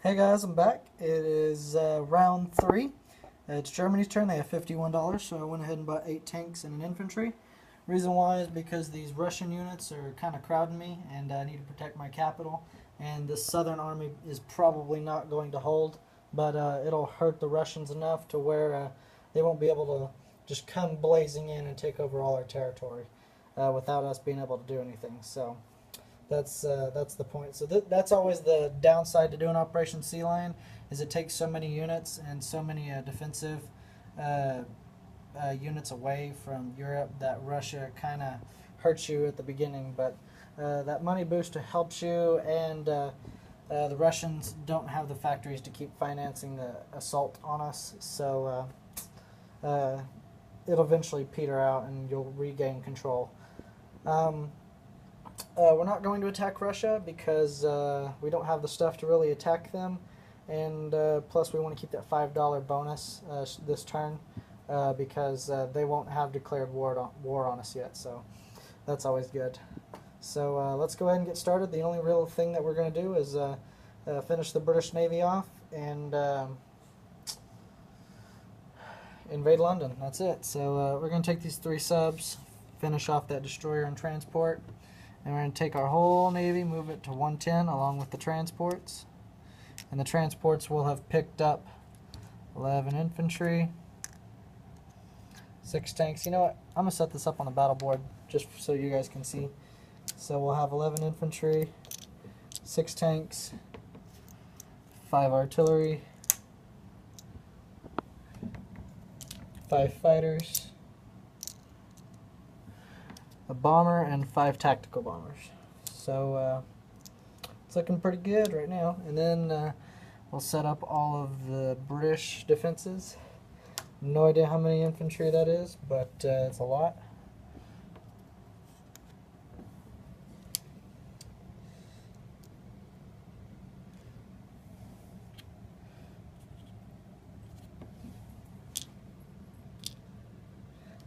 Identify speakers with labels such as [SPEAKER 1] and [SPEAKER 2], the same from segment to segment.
[SPEAKER 1] Hey guys, I'm back. It is round 3. It's Germany's turn. They have $51, so I went ahead and bought 8 tanks and an infantry. Reason why is because these Russian units are kind of crowding me, and I need to protect my capital. And the Southern Army is probably not going to hold, but it'll hurt the Russians enough to where they won't be able to just come blazing in and take over all our territory without us being able to do anything. So that's the point. So that's always the downside to doing Operation Sea Lion, is it takes so many units and so many defensive units away from Europe that Russia kind of hurts you at the beginning. But that money boost helps you, and the Russians don't have the factories to keep financing the assault on us. So it'll eventually peter out, and you'll regain control. We're not going to attack Russia because we don't have the stuff to really attack them, and plus we want to keep that $5 bonus this turn because they won't have declared war on us yet, so that's always good. So let's go ahead and get started. The only real thing that we're going to do is finish the British Navy off and invade London. That's it. So we're going to take these 3 subs, finish off that destroyer and transport. And we're going to take our whole Navy, move it to 110 along with the transports. And the transports will have picked up 11 infantry, 6 tanks. You know what? I'm going to set this up on the battle board just so you guys can see. So we'll have 11 infantry, 6 tanks, 5 artillery, 5 fighters, a bomber, and 5 tactical bombers. So it's looking pretty good right now. And then we'll set up all of the British defenses. No idea how many infantry that is, but it's a lot.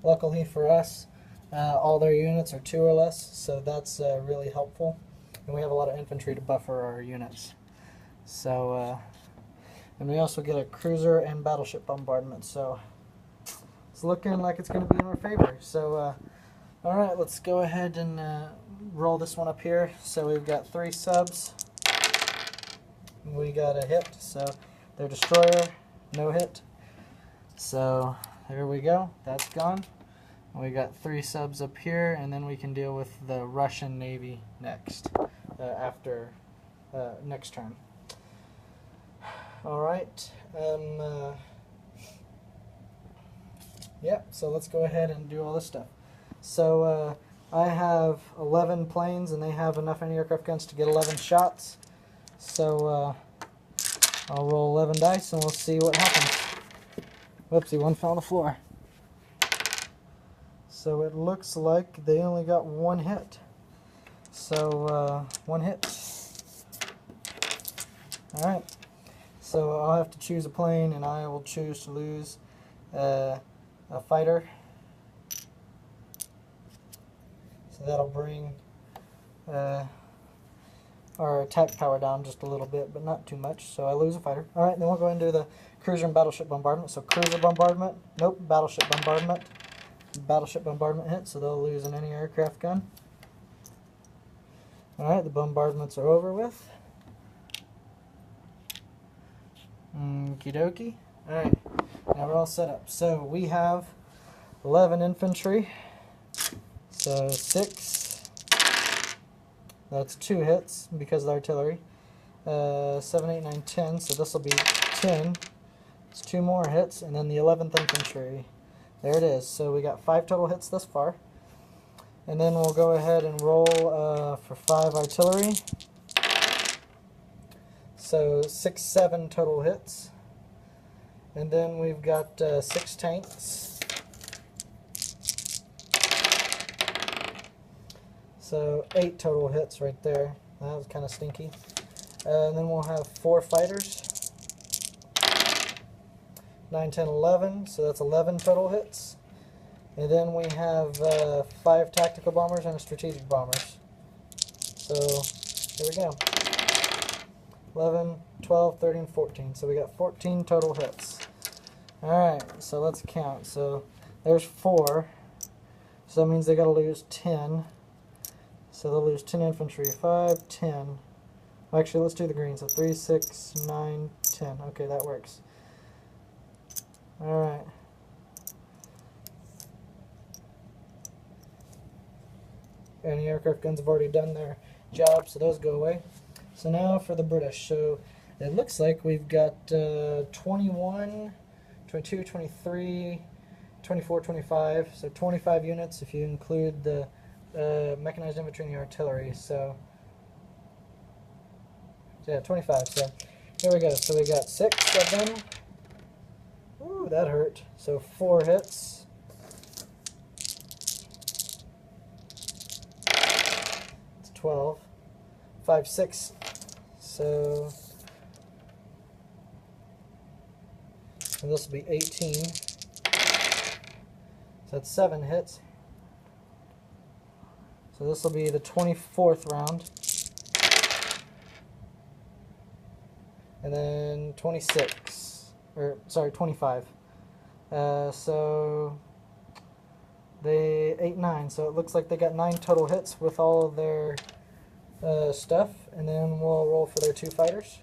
[SPEAKER 1] Luckily for us, all their units are 2 or less, so that's really helpful. And we have a lot of infantry to buffer our units. So, and we also get a cruiser and battleship bombardment, so it's looking like it's going to be in our favor. So, alright, let's go ahead and roll this one up here. So we've got 3 subs. We got a hit, so their destroyer, no hit. So, there we go, that's gone. We got 3 subs up here, and then we can deal with the Russian Navy next, after next turn. Alright, yeah, so let's go ahead and do all this stuff. So I have 11 planes, and they have enough anti-aircraft guns to get 11 shots. So I'll roll 11 dice, and we'll see what happens. Whoopsie, one fell on the floor. So it looks like they only got 1 hit. So 1 hit. Alright. So I'll have to choose a plane, and I will choose to lose a fighter. So that'll bring our attack power down just a little bit, but not too much. So I lose a fighter. Alright, then we'll go and do the cruiser and battleship bombardment. So cruiser bombardment. Nope, battleship bombardment. Battleship bombardment hit, so they'll lose an anti-aircraft gun. Alright, the bombardments are over with. Okie dokie. Alright, now we're all set up. So we have 11 infantry. So 6. That's 2 hits because of the artillery. 7, 8, 9, 10. So this will be 10. It's 2 more hits, and then the 11th infantry. There it is. So we got 5 total hits thus far. And then we'll go ahead and roll for 5 artillery. So 6, 7 total hits. And then we've got 6 tanks. So 8 total hits right there. That was kind of stinky. And then we'll have 4 fighters. 9, 10, 11, so that's 11 total hits. And then we have 5 tactical bombers and a strategic bombers. So, here we go. 11, 12, 13, 14. So we got 14 total hits. Alright, so let's count. So there's 4. So that means they got to lose 10. So they'll lose 10 infantry. 5, 10. Well, actually, let's do the green. So 3, 6, 9, 10. Okay, that works. Alright. Anti-aircraft guns have already done their job, so those go away. So now for the British. So it looks like we've got 21, 22, 23, 24, 25. So 25 units if you include the mechanized infantry and the artillery. So yeah, 25. So here we go. So we got 6 of them. Ooh, that hurt. So 4 hits. It's 12. 5, 6. So and this will be 18. So that's 7 hits. So this will be the 24th round. And then 26. Or, sorry, 25. So they 8, 9. So it looks like they got 9 total hits with all of their stuff. And then we'll roll for their 2 fighters.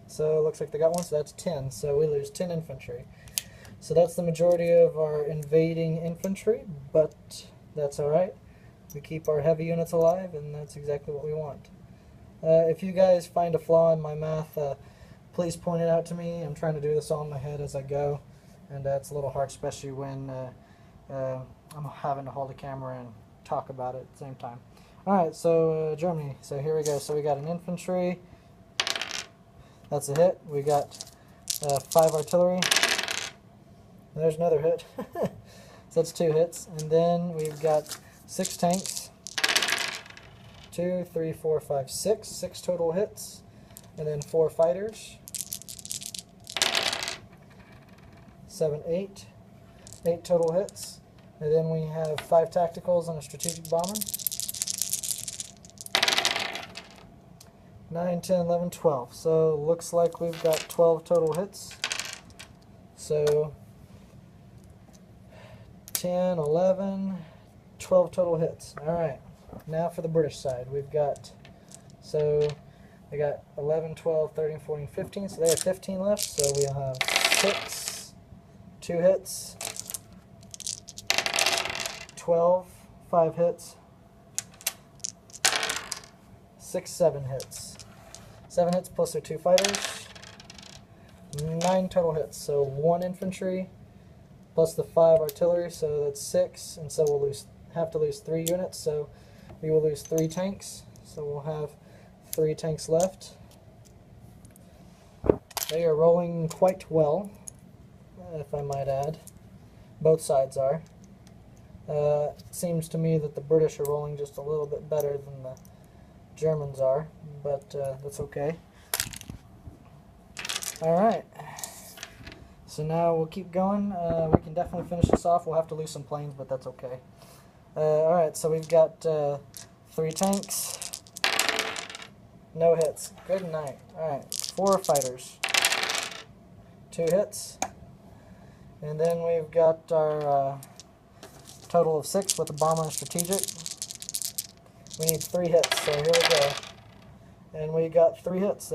[SPEAKER 1] So it looks like they got 1, so that's 10. So we lose 10 infantry. So that's the majority of our invading infantry, but that's alright. We keep our heavy units alive, and that's exactly what we want. If you guys find a flaw in my math, please point it out to me. I'm trying to do this all in my head as I go, and it's a little hard, especially when I'm having to hold a camera and talk about it at the same time. Alright, so Germany. So here we go. So we got an infantry. That's a hit. We got 5 artillery. And there's another hit. So that's 2 hits. And then we've got 6 tanks. 2, 3, 4, 5, 6. 6 total hits. And then 4 fighters. 7, 8. 8 total hits. And then we have 5 tacticals and a strategic bomber. 9, 10, 11, 12. So looks like we've got 12 total hits. So 10, 11, 12 total hits. Alright, now for the British side. We've got, so they got 11, 12, 13, 14, 15. So they have 15 left. So we'll have 6, 2 hits. 12, 5 hits. 6, 7 hits. 7 hits plus their 2 fighters. 9 total hits. So 1 infantry plus the 5 artillery, so that's 6. And so we'll have to lose 3 units. So we will lose 3 tanks. So we'll have 3 tanks left. They are rolling quite well, if I might add. Both sides are. It seems to me that the British are rolling just a little bit better than the Germans are, but that's okay. Alright, so now we'll keep going. We can definitely finish this off. We'll have to lose some planes, but that's okay. Alright, so we've got 3 tanks. No hits. Good night. Alright, 4 fighters. 2 hits. And then we've got our total of 6 with a bomber and strategic. We need 3 hits, so here we go. And we got 3 hits.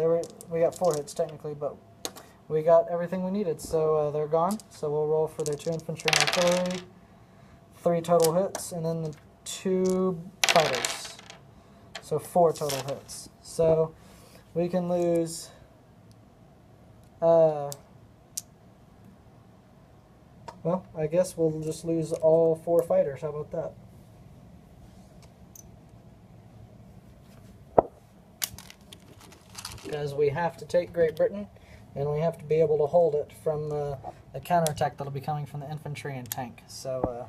[SPEAKER 1] We got 4 hits technically, but we got everything we needed, so they're gone. So we'll roll for their 2 infantry and artillery. 3 total hits, and then the 2 fighters. So 4 total hits. So we can lose well, I guess we'll just lose all 4 fighters. How about that? Because we have to take Great Britain, and we have to be able to hold it from the counterattack that'll be coming from the infantry and tank. So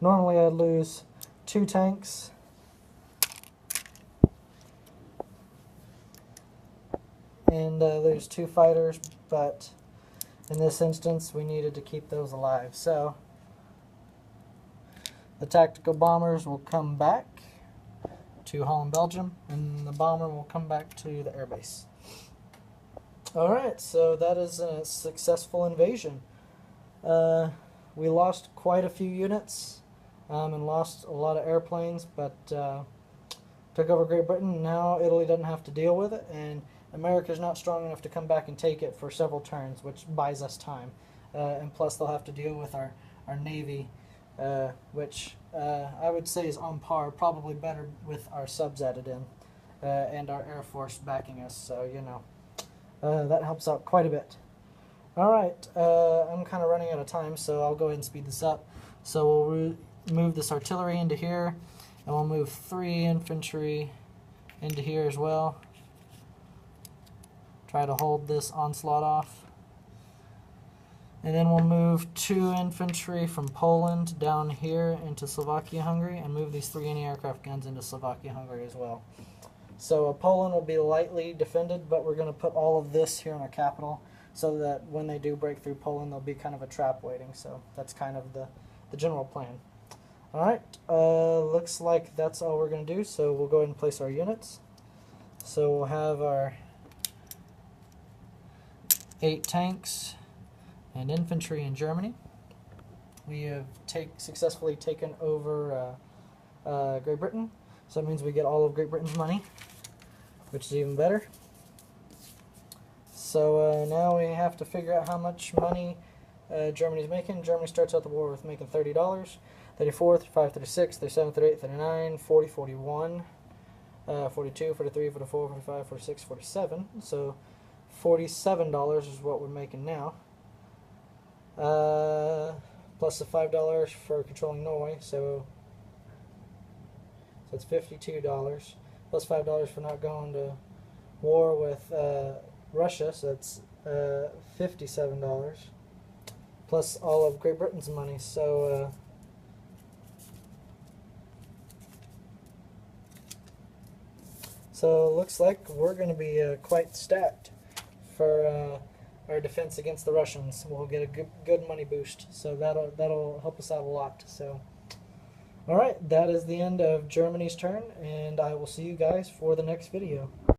[SPEAKER 1] normally I'd lose 2 tanks, and lose 2 fighters, but in this instance we needed to keep those alive. So the tactical bombers will come back to Holland, Belgium, and the bomber will come back to the airbase. Alright, so that is a successful invasion. We lost quite a few units and lost a lot of airplanes, but took over Great Britain. Now Italy doesn't have to deal with it, and America's not strong enough to come back and take it for several turns, which buys us time. And plus they'll have to deal with our Navy, which I would say is on par, probably better with our subs added in, and our Air Force backing us, so you know, that helps out quite a bit. Alright, I'm kind of running out of time, so I'll go ahead and speed this up. So we'll move this artillery into here, and we'll move 3 infantry into here as well. Try to hold this onslaught off. And then we'll move 2 infantry from Poland down here into Slovakia, Hungary, and move these 3 anti-aircraft guns into Slovakia, Hungary as well. So Poland will be lightly defended, but we're going to put all of this here in our capital so that when they do break through Poland, there'll be kind of a trap waiting. So that's kind of the general plan. Alright, looks like that's all we're going to do, so we'll go ahead and place our units. So we'll have our 8 tanks and infantry in Germany. We have successfully taken over Great Britain, so that means we get all of Great Britain's money, which is even better. So now we have to figure out how much money Germany's making. Germany starts out the war with making $30, 34, 35, 36, 37, 38, 39, 40, 41, 42, 43, 44, 45, 46, 47. So $47 is what we're making now. Plus the $5 for controlling Norway, so it's $52. Plus $5 for not going to war with Russia, so that's $57. Plus all of Great Britain's money, so so it looks like we're going to be quite stacked for our defense against the Russians. We'll get a good money boost, so that'll help us out a lot. So, all right, that is the end of Germany's turn, and I will see you guys for the next video.